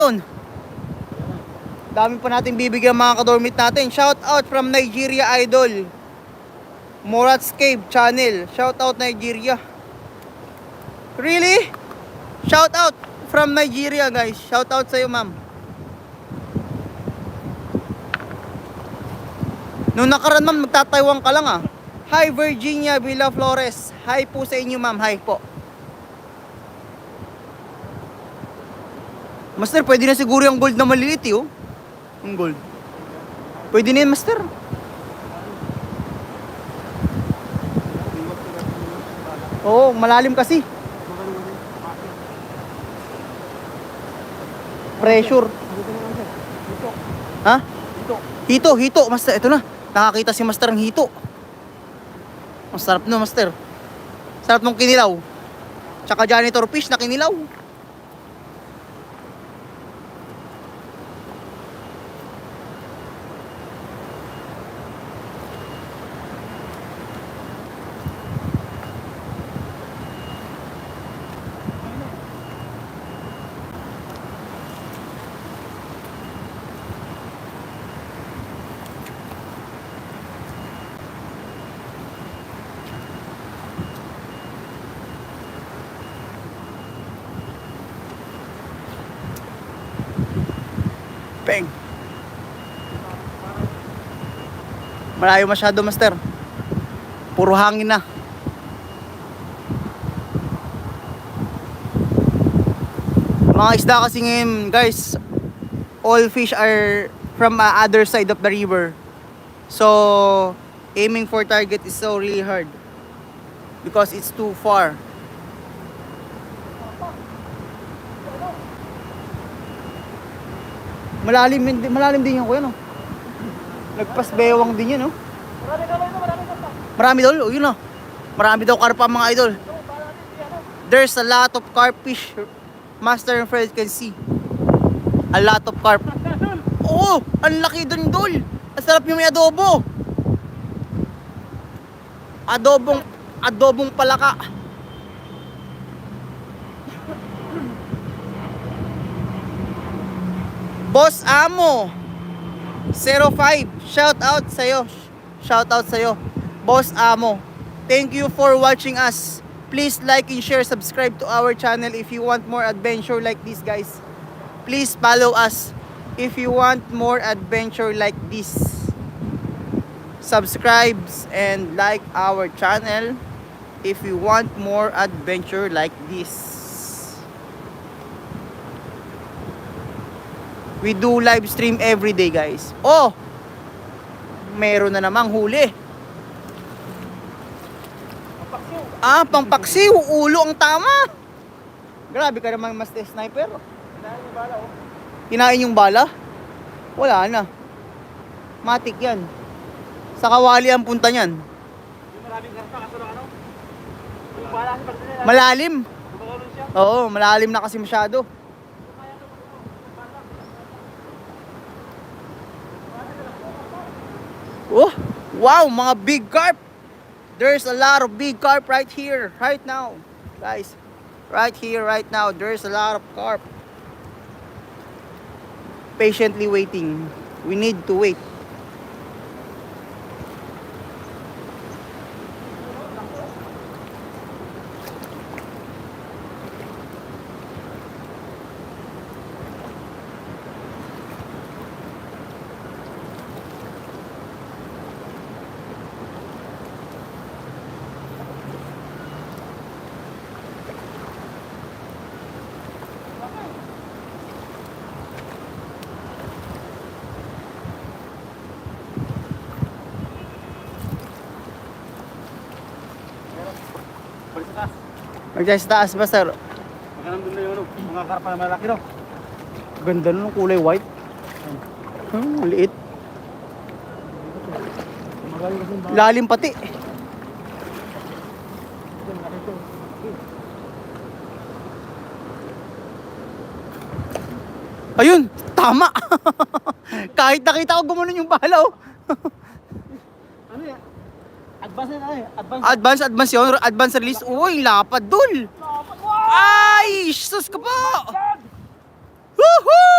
Yun. Dami pa natin bibigyan mga kadormit natin. Shout out from Nigeria Idol. Morat's Cave Channel. Shout out Nigeria. Really? Shout out from Nigeria guys. Shout out sa'yo ma'am. Nung nakaraan ma'am, magtataiwan ka lang ah. Hi Virginia Villa Flores. Hi po sa inyo ma'am. Hi po. Master, pwede na siguro yung gold na maliliit eh oh. Yung gold. Pwede na yun master. Oo, malalim kasi. Pressure. Ha? Hito, hito, master. Ito na. Nakakita si master ng hito. Ang sarap no, master. Sarap nung kinilaw. Tsaka janitor fish na kinilaw. Peng. Malayo masyado master. Puro hangin na. Mga isda kasi ngayon guys, all fish are from other side of the river. So aiming for target is so really hard because it's too far. Malalim din yan kuya no. Nagpas bewang din yan no. Marami daw, oh, yun no. Marami daw karpa mga idol. There's a lot of carp fish. Master and friends can see. A lot of carp. Oo, ang laki dun dol. Ang sarap yung may adobo. Adobong palaka. Boss Amo 05, shout out sa'yo. Shout out sa'yo Boss Amo. Thank you for watching us. Please like and share, subscribe to our channel if you want more adventure like this guys. Please follow us if you want more adventure like this. Subscribe and like our channel if you want more adventure like this. We do live stream every day guys. Oh, meron na namang huli. Pangpaksiw. Ulo ang tama. Grabe ka naman master sniper. Kinain yung bala oh. Kinain yung bala? Wala na. Matik yan. Sa kawali ang punta niyan. Yung maraming karpa kaso lang ano? Yung bala kasi pag malalim. Oo, malalim na kasi masyado. Oh, wow, mga big carp. There's a lot of big carp right here, right now. Guys, right here, right now, there's a lot of carp. Patiently waiting. We need to wait. Magdyan sa taas ba sir? Magandang doon na yung mga karpa na malaki no? Ganda nun, kulay white. Liit. Lalim pati. Ayun, tama. Kahit nakita ko gumanon yung balaw. Ano yan? Advance na eh. Advance yun. Advance release. Uy, lapad dul. Ay, sus ka po. Woohoo!